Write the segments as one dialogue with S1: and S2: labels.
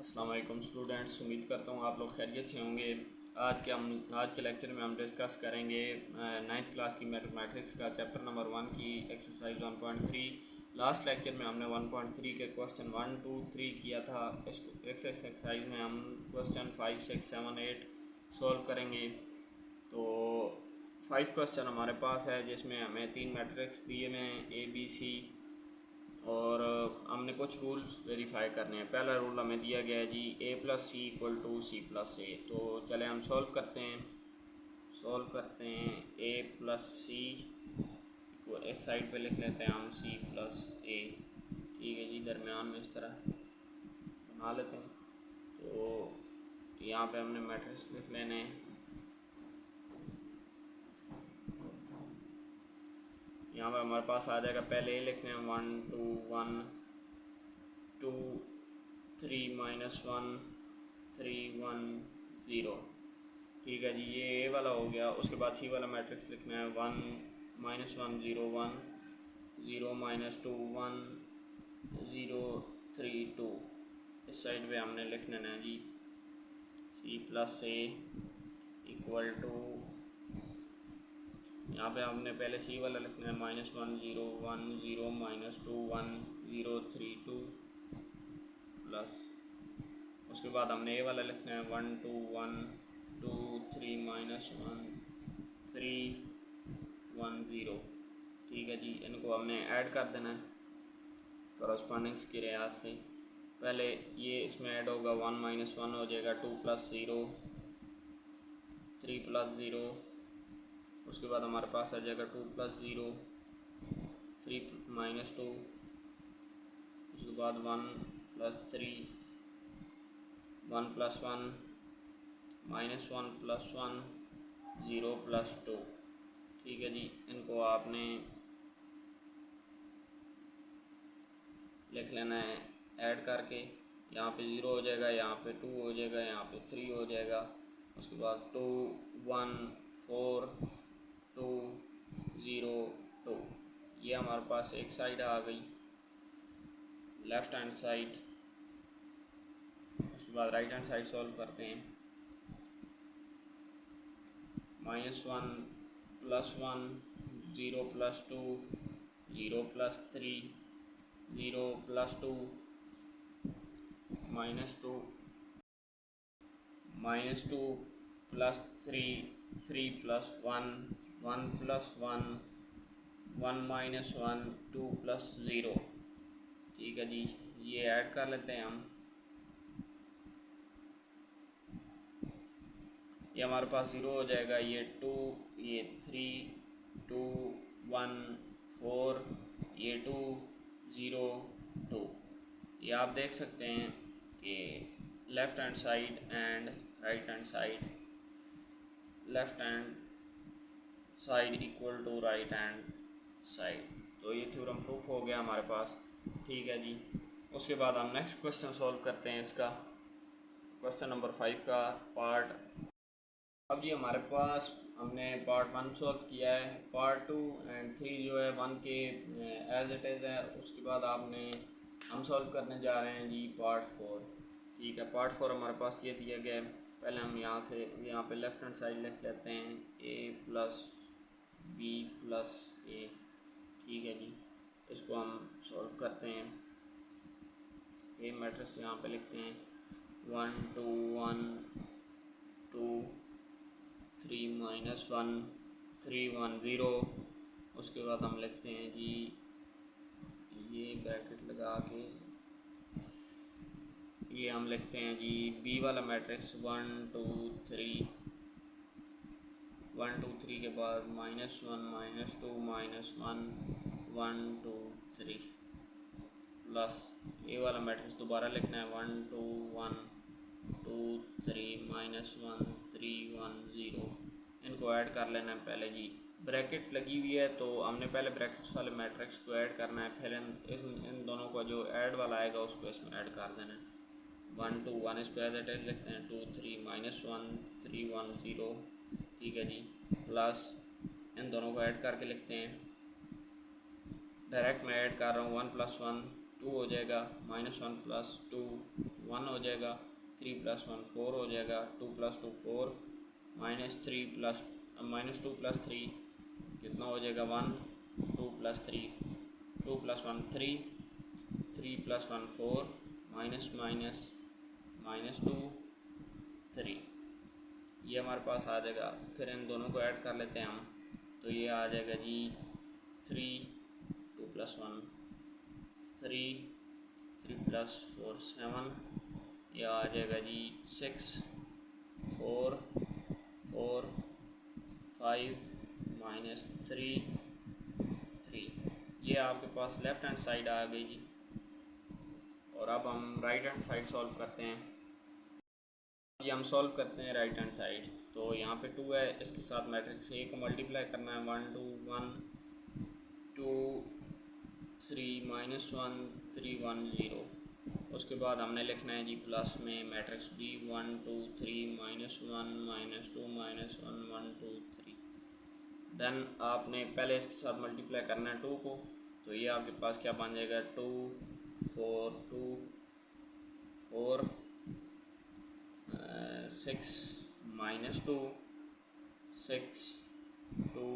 S1: अस्सलाम वालेकुम स्टूडेंट्स, उम्मीद करता हूँ आप लोग खैरियत से होंगे। आज के लेक्चर में हम डिस्कस करेंगे नाइन्थ क्लास की मैथमेटिक्स का चैप्टर नंबर 1 की एक्सरसाइज 1.3। लास्ट लेक्चर में हमने 1.3 के क्वेश्चन 1, 2, 3 किया था। इस एक्सरसाइज में हम क्वेश्चन 5, 6, 7, 8 सॉल्व करेंगे। तो 5 क्वेश्चन हमारे पास है जिसमें हमें 3 मैट्रिक्स दिए हुए हैं ए बी सी, और हमने कुछ रूल्स वेरीफाई करने हैं। पहला रूल हमें दिया गया है जी A plus C equal to C plus A. तो चले हम सॉल्व करते हैं। ए प्लस सी इस साइड पे लिख लेते हैं हम सी प्लस ए। ठीक है जी, दरमियान में इस तरह बना लेते हैं। तो यहाँ पे हमने मैट्रिक्स लिख लेने हैं। यहाँ पर हमारे पास आ जाएगा, पहले ए लिखने हैं 1 2 1 2 3 -1 3 1 0। ठीक है जी, ये ए वाला हो गया। उसके बाद सी वाला मैट्रिक्स लिखना है 1 -1 0 1 0 -2 1 0 3 2। इस साइड पे हमने लिखना है जी C plus A equal to, यहाँ पे हमने पहले सी वाला लिखना है -1 0 1 0 -2 1 0 3 2 प्लस, उसके बाद हमने ए वाला लिखना है 1 2 1 2 3 -1 3 1 0। ठीक है जी, इनको हमने ऐड कर देना है कॉरस्पॉन्डिंग्स के लिहाज से। पहले ये इसमें ऐड होगा 1 -1 हो जाएगा 2 + 0 3 + 0। उसके बाद हमारे पास आ जाएगा 2 + 0 3 -2। उसके बाद 1 + 3 1 + 1 -1 + 1 0 + 2। ठीक है जी, इनको आपने लिख लेना है ऐड करके। यहाँ पे 0 हो जाएगा, यहाँ पे 2 हो जाएगा, यहाँ पे 3 हो जाएगा। उसके बाद 2 1 4 2 0 2। ये हमारे पास एक साइड आ गई, लेफ़्ट हैंड साइड। उसके बाद राइट हैंड साइड सॉल्व करते हैं। -1 + 1 0 + 2 0 + 3 0 + 2 -2 -2 + 3 3 + 1 1 + 1 1 -1 2 + 0। ठीक है जी, ये ऐड कर लेते हैं हम। ये हमारे पास 0 हो जाएगा, ये 2 ये 3 2 1 4 ये 2 0 2। ये आप देख सकते हैं कि left hand side and right hand side, left hand side equal to right hand side. तो ये थ्योरम प्रूफ हो गया हमारे पास। ठीक है जी, उसके बाद हम नेक्स्ट क्वेश्चन सॉल्व करते हैं इसका, क्वेश्चन नंबर 5 का पार्ट। अब जी हमारे पास हमने पार्ट 1 सॉल्व किया है। पार्ट 2 एंड 3 जो है 1 के एज इट इज़ है। उसके बाद हम सॉल्व करने जा रहे हैं जी पार्ट 4। ठीक है, पार्ट 4 हमारे पास ये दिया गया है। पहले हम यहाँ पे लेफ़्ट हैंड साइड लिख लेते हैं a + b + a। ठीक है जी, इसको हम सॉल्व करते हैं। ए मैट्रिक्स यहाँ पे लिखते हैं 1 2 1 2 3 -1 3 1 0। उसके बाद हम लिखते हैं जी, ये ब्रैकेट लगा के ये हम लिखते हैं जी बी वाला मैट्रिक्स 1 2 3 1 2 3 के बाद -1 -2 -1 1 2 3 प्लस ए वाला मैट्रिक्स दोबारा लिखना है 1 2 1 2 3 -1 3 1 0। इनको ऐड कर लेना है पहले जी। ब्रैकेट लगी हुई है तो हमने पहले ब्रैकेट्स वाले मैट्रिक्स को ऐड करना है, फिर इन दोनों का जो ऐड वाला आएगा उसको इसमें ऐड कर देना है। 1 2 1 इस पर एज इट इज लिखते हैं 2 3 -1 3 1 0। ठीक है जी, प्लस इन दोनों को ऐड करके लिखते हैं। डायरेक्ट मैं ऐड कर रहा हूँ 1 + 1 2 हो जाएगा, -1 + 2 1 हो जाएगा, 3 + 1 4 हो जाएगा, 2 + 2 4, -2 + 3 कितना हो जाएगा 1, 2 + 3, 2 + 1 3, 3 + 1 4, माइनस माइनस -2 3, ये हमारे पास आ जाएगा। फिर इन दोनों को ऐड कर लेते हैं हम, तो ये आ जाएगा जी 3, 2 + 1 3, 3 + 4 7, यह आ जाएगा जी 6, 4 4 5 -3 3, ये आपके पास लेफ़्ट हैंड साइड आ गई जी। और अब हम राइट हैंड साइड सॉल्व करते हैं। ये हम सॉल्व करते हैं राइट हैंड साइड। तो यहाँ पे 2 है, इसके साथ मैट्रिक्स ए को मल्टीप्लाई करना है, 1 2 1 2 3 -1 3 1 0। उसके बाद हमने लिखना है जी प्लस में मैट्रिक्स बी 1 2 3 -1 -2 -1 1 2 3। देन आपने पहले इसके साथ मल्टीप्लाई करना है 2 को, तो ये आपके पास क्या बन जाएगा 2 4 2 4 6 -2 6 2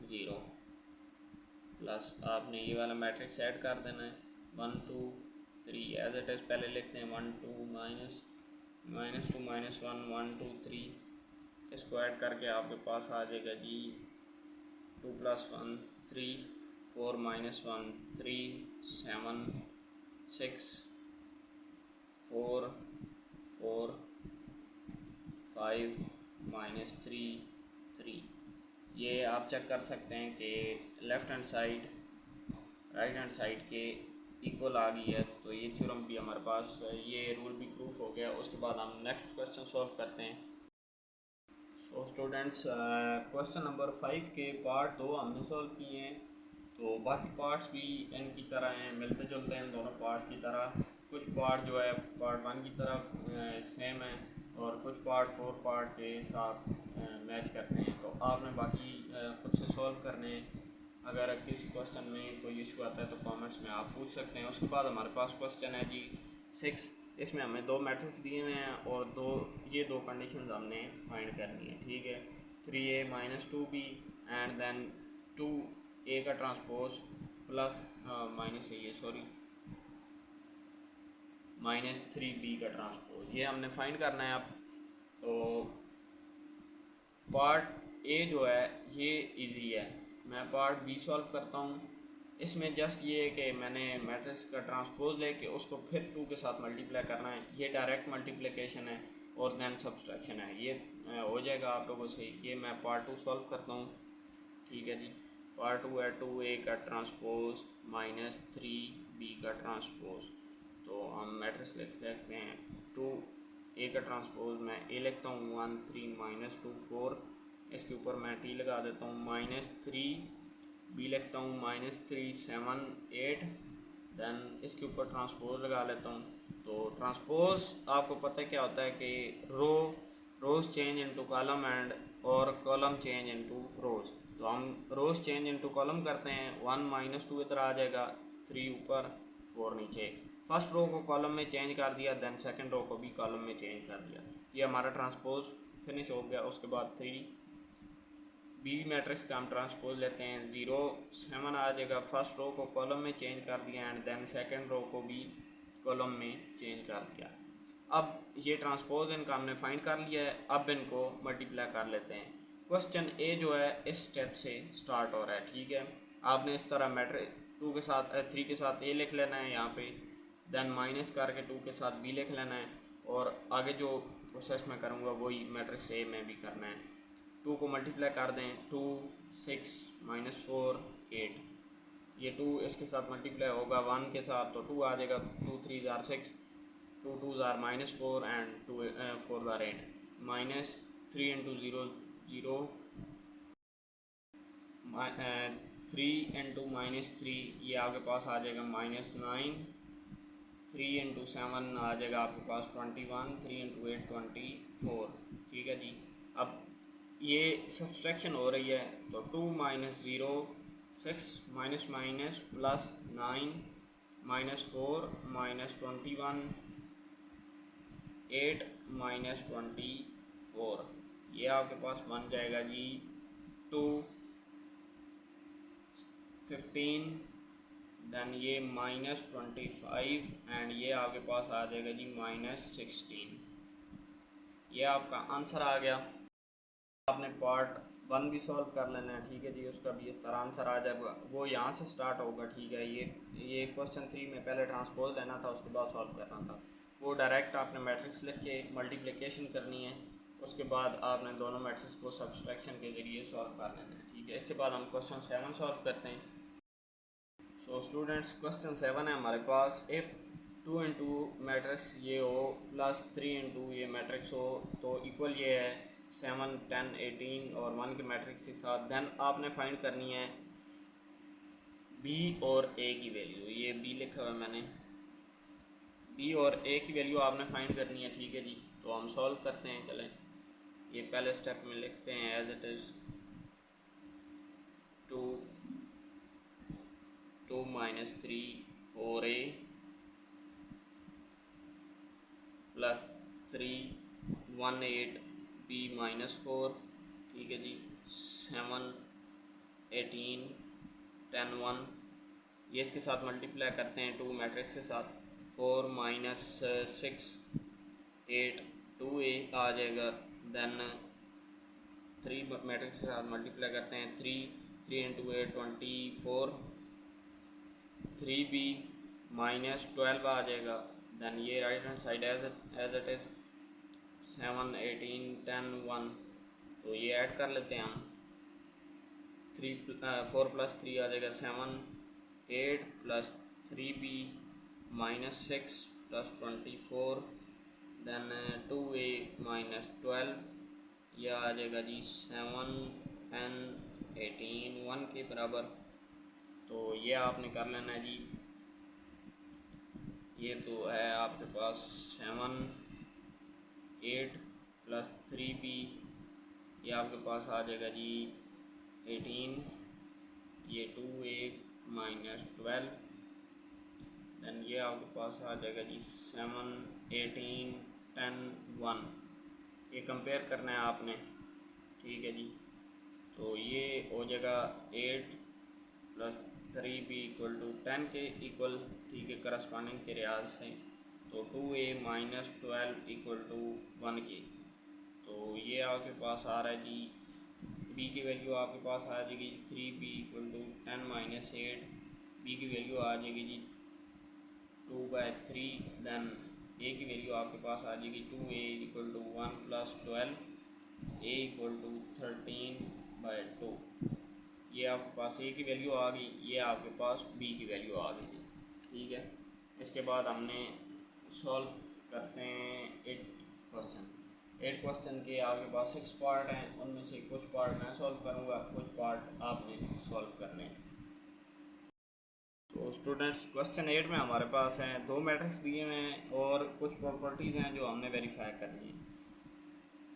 S1: 0, प्लस आपने ये वाला मैट्रिक्स ऐड कर देना है 1 2 3 एज इट इज़ पहले लिखते हैं 1 2 -2 -1 1 2 3, इसको ऐड करके आपके पास आ जाएगा जी 2 + 1 3 4 -1 3 7 6 4 4 5 -3 3। ये आप चेक कर सकते हैं कि left hand side right hand side के इक्वल आ गई है। तो ये थ्योरम भी हमारे पास, ये रूल भी प्रूफ हो गया। उसके बाद हम नेक्स्ट क्वेश्चन सॉल्व करते हैं। सो स्टूडेंट्स, क्वेश्चन नंबर 5 के पार्ट 2 हमने सॉल्व किए हैं। तो बाकी पार्ट्स भी इनकी तरह हैं, मिलते जुलते हैं दोनों पार्ट्स की तरह। कुछ पार्ट जो है पार्ट 1 की तरह सेम है, और कुछ पार्ट 4 पार्ट के साथ मैच करते हैं। तो आपने बाकी खुद से सॉल्व करने हैं। अगर किसी क्वेश्चन में कोई इशू आता है तो कमेंट्स में आप पूछ सकते हैं। उसके बाद हमारे पास क्वेश्चन है जी 6, इसमें हमें 2 मैट्रिक्स दिए हुए हैं और ये दो कंडीशंस हमने फाइंड करनी है। ठीक है, 3a - 2b and then 2a का ट्रांसपोज प्लस -3b का ट्रांसपोज, ये हमने फाइंड करना है। अब तो पार्ट ए जो है ये इजी है, मैं पार्ट बी सॉल्व करता हूँ। इसमें जस्ट ये है कि मैंने मैट्रिक्स का ट्रांसपोज लेके उसको फिर 2 के साथ मल्टीप्लाई करना है। ये डायरेक्ट मल्टीप्लिकेशन है और देन सब्सट्रैक्शन है, ये हो जाएगा आप लोगों से। ये मैं पार्ट 2 सॉल्व करता हूँ। ठीक है जी, पार्ट 2 है 2a का ट्रांसपोज -3b का ट्रांसपोज। तो हम मैट्रिक्स लिख सकते हैं 2a का ट्रांसपोज मैं a लिखता हूँ 1 3 -2 4, इसके ऊपर मैं t लगा देता हूँ -3b लिखता हूँ -3 7 8, देन इसके ऊपर ट्रांसपोज लगा लेता हूँ। तो ट्रांसपोज आपको पता है क्या होता है कि रोज चेंज इनटू कॉलम एंड और कॉलम चेंज इनटू रोज। तो हम रोज चेंज इनटू कॉलम करते हैं, 1 -2 इधर आ जाएगा, 3 ऊपर 4 नीचे। फर्स्ट रो को कॉलम में चेंज कर दिया, देन सेकंड रो को भी कॉलम में चेंज कर दिया। ये हमारा ट्रांसपोज फिनिश हो गया। उसके बाद 3b मैट्रिक्स का हम ट्रांसपोज लेते हैं, 0 7 आ जाएगा। फर्स्ट रो को कॉलम में चेंज कर दिया एंड देन सेकंड रो को भी कॉलम में चेंज कर दिया। अब ये ट्रांसपोज इनका हमने फाइंड कर लिया है। अब इनको मल्टीप्लाई कर लेते हैं। क्वेश्चन ए जो है इस स्टेप से स्टार्ट हो रहा है। ठीक है, आपने इस तरह मैट्रिक्स 2 के साथ 3 के साथ ए लिख लेना है यहाँ पे, देन माइनस करके 2 के साथ बी लिख लेना है, और आगे जो प्रोसेस मैं करूँगा वही मैट्रिक्स ए में भी करना है। 2 को मल्टीप्लाई कर दें, 2 6 -4 8, ये 2 इसके साथ मल्टीप्लाई होगा 1 के साथ, तो 2 आ जाएगा। 2 3 * 6, 2 2 * -4 एंड 2 4 8, -3 × 0 0, 3 × -3 ये आपके पास आ जाएगा -9, 3 × 7 आ जाएगा आपके पास 21, 3 × 8 24। ठीक है जी, अब ये सब्सट्रैक्शन हो रही है, तो 2 - 0 6 -, +9 -4 -21 8 माइनस 24, ये आपके पास बन जाएगा जी 2 15, देन ये माइनस 25 एंड ये आपके पास आ जाएगा जी माइनस 16। ये आपका आंसर आ गया। आपने पार्ट 1 भी सॉल्व कर लेना है, ठीक है जी। उसका भी इस तरह आंसर आ जाएगा, वो यहाँ से स्टार्ट होगा, ठीक है। ये क्वेश्चन 3 में पहले ट्रांसपोज लेना था, उसके बाद सॉल्व करना था। वो डायरेक्ट आपने मैट्रिक्स लिख के मल्टीप्लिकेशन करनी है, उसके बाद आपने दोनों मैट्रिक्स को सब्सट्रैक्शन के ज़रिए सॉल्व कर लेना है, ठीक है। इसके बाद हम क्वेश्चन 7 सॉल्व करते हैं। सो स्टूडेंट्स, क्वेश्चन 7 है हमारे पास। इफ़ 2 इंटू मैट्रिक्स ये हो प्लस 3 इंटू ये मैट्रिक्स हो तो इक्वल ये है 7 10 18 और 1 के मैट्रिक्स के साथ। देन आपने फाइंड करनी है बी और ए की वैल्यू। ये बी लिखा हुआ है मैंने, बी और ए की वैल्यू आपने फाइंड करनी है, ठीक है जी। तो हम सॉल्व करते हैं, चलें। ये पहले स्टेप में लिखते हैं as it is 2 minus 3 4a plus 3 1 8 b minus 4, ठीक है जी। 7 18 10 1, ये इसके साथ मल्टीप्लाई करते हैं 2 मैट्रिक्स के साथ। 4 माइनस 6 8 2a आ जाएगा। देन 3 मैट्रिक्स के साथ मल्टीप्लाई करते हैं 3 इंटू 8 24, 3b माइनस 12 आ जाएगा। देन ये right hand side as it is 7 18 10 1, तो ये ऐड कर लेते हैं हम। 4 प्लस 3 आ जाएगा 7 8 plus 3b minus 6 plus 24, then 2a minus 12, यह आ जाएगा जी 7 10 18 1 के बराबर। तो ये आपने कर लेना है जी। ये तो है आपके पास 7 8 प्लस 3b, ये आपके पास आ जाएगा जी 18, ये 2a माइनस 12, देन ये आपके पास आ जाएगा जी 7 18 10 1। ये कंपेयर करना है आपने, ठीक है जी। तो ये हो जाएगा 8 प्लस 3b इक्वल टू 10 के इक्वल, ठीक है, करस्पॉन्डिंग के रियाज से। तो 2a माइनस 12 इक्वल टू 1 की। तो ये आपके पास आ रहा है जी, b की वैल्यू आपके पास आ जाएगी 3b equal to 10 minus 8, b की वैल्यू आ जाएगी जी 2/3। देन a की वैल्यू आपके पास आ जाएगी 2a equal to 1 plus 12, a equal to 13/2। ये आपके पास a की वैल्यू आ गई, ये आपके पास b की वैल्यू आ गई थी, ठीक है। इसके बाद हमने सॉल्व करते हैं 8 क्वेश्चन के आपके पास 6 पार्ट हैं, उनमें से कुछ पार्ट मैं सॉल्व करूँगा, कुछ पार्ट आपने सॉल्व करने हैं। तो स्टूडेंट्स, क्वेश्चन 8 में हमारे पास हैं 2 मैट्रिक्स दिए हुए हैं और कुछ प्रॉपर्टीज़ हैं जो हमने वेरीफाई करनी है।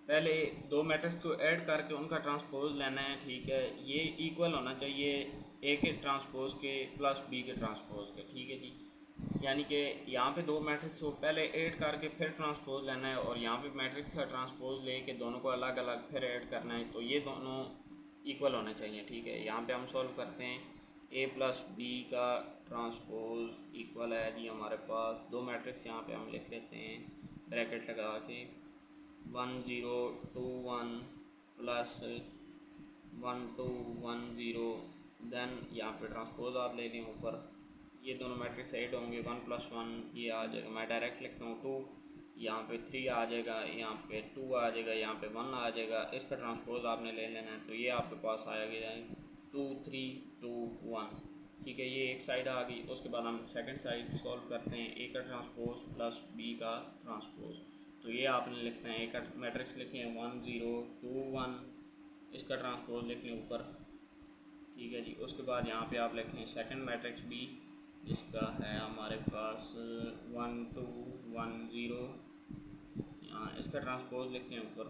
S1: पहले 2 मैट्रिक्स को ऐड करके उनका ट्रांसपोज लेना है, ठीक है। ये इक्वल होना चाहिए ए के ट्रांसपोज के प्लस बी के ट्रांसपोज के, ठीक है जी। यानी कि यहाँ पे 2 मैट्रिक्स को पहले ऐड करके फिर ट्रांसपोज लेना है, और यहाँ पे मैट्रिक्स का ट्रांसपोज लेके दोनों को अलग अलग फिर ऐड करना है। तो ये दोनों इक्वल होने चाहिए, ठीक है। यहाँ पे हम सॉल्व करते हैं, ए प्लस बी का ट्रांसपोज इक्वल है जी हमारे पास 2 मैट्रिक्स यहाँ पे हम लिख लेते हैं ब्रैकेट लगा के 1 0 2 1 प्लस 1 2 1 0। देन यहाँ पे ट्रांसपोज आप ले लें ऊपर, ये दोनों मैट्रिक्स ऐड होंगे 1 प्लस 1 ये आ जाएगा, मैं डायरेक्ट लिखता हूँ 2, यहाँ पे 3 आ जाएगा, यहाँ पे 2 आ जाएगा, यहाँ पे 1 आ जाएगा। इसका ट्रांसपोज आपने ले लेना है, तो ये आपके पास आएगा 2 3 2 1, ठीक है। ये एक साइड आ गई। उसके बाद हम सेकंड साइड सॉल्व करते हैं, ए का ट्रांसपोज प्लस बी का ट्रांसपोज। तो ये आपने लिखना है, एक मैट्रिक्स लिखें 1 0 2 1, इसका ट्रांसपोज लिख लें ऊपर, ठीक है जी। उसके बाद यहाँ पे आप लिखें सेकंड मैट्रिक्स बी, जिसका है हमारे पास 1 2 1 0, यहाँ इसका ट्रांसपोज लिखें ऊपर।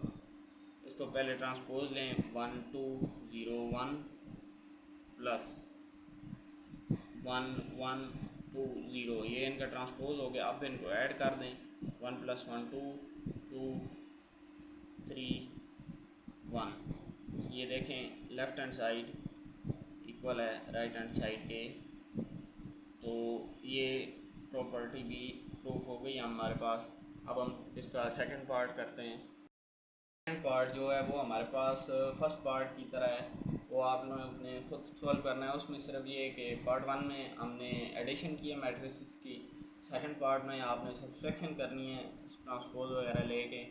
S1: इसको पहले ट्रांसपोज लें 1 2 0 1 प्लस 1 1 2 0, ये इनका ट्रांसपोज हो गया। अब इनको ऐड कर दें, 1 + 1 2, 2 3 1। ये देखें लेफ़्ट हैंड साइड इक्वल है राइट हैंड साइड के, तो ये प्रॉपर्टी भी प्रूफ हो गई हमारे पास। अब हम इसका सेकंड पार्ट करते हैं। सेकंड पार्ट जो है वो हमारे पास फर्स्ट पार्ट की तरह है, वो आप लोगों ने खुद सॉल्व करना है। उसमें सिर्फ ये कि पार्ट 1 में हमने एडिशन की है मैट्रिसेस की, सेकंड पार्ट में आपने सब्सट्रैक्शन करनी है ट्रांसपोज वगैरह लेके।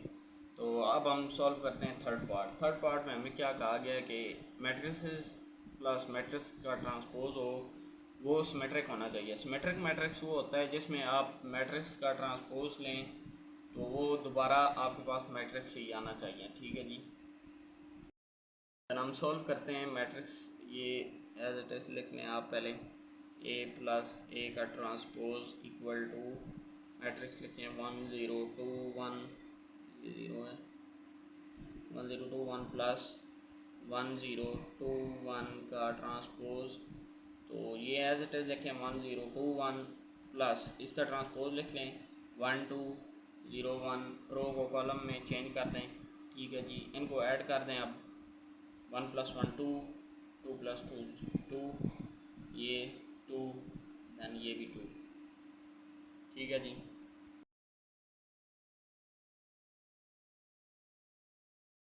S1: तो अब हम सॉल्व करते हैं थर्ड पार्ट। थर्ड पार्ट में हमें क्या कहा गया है कि मैट्रिसेस प्लस मैट्रिक्स का ट्रांसपोज हो वो सिमेट्रिक होना चाहिए। सिमेट्रिक मैट्रिक्स वो होता है जिसमें आप मैट्रिक्स का ट्रांसपोज लें तो वो दोबारा आपके पास मैट्रिक्स ही आना चाहिए। ठीक है जी, हम सॉल्व करते हैं मैट्रिक्स। ये एज इट इज़ लिख लें आप पहले, a + a का ट्रांसपोज इक्वल टू मैट्रिक्स लिखें 1 0 2 1, ये 0 है, 1 0 2 1 प्लस 1 0 2 1 का ट्रांसपोज। तो ये एज इट इज़ लिखें 1 0 2 1 प्लस इसका ट्रांसपोज लिख लें 1 2 0 1, रो को कॉलम में चेंज कर दें। ठीक है जी, इनको ऐड कर दें। अब 1 + 1 2, 2 + 2 2, ये 2, दैन ये भी 2। ठीक है जी।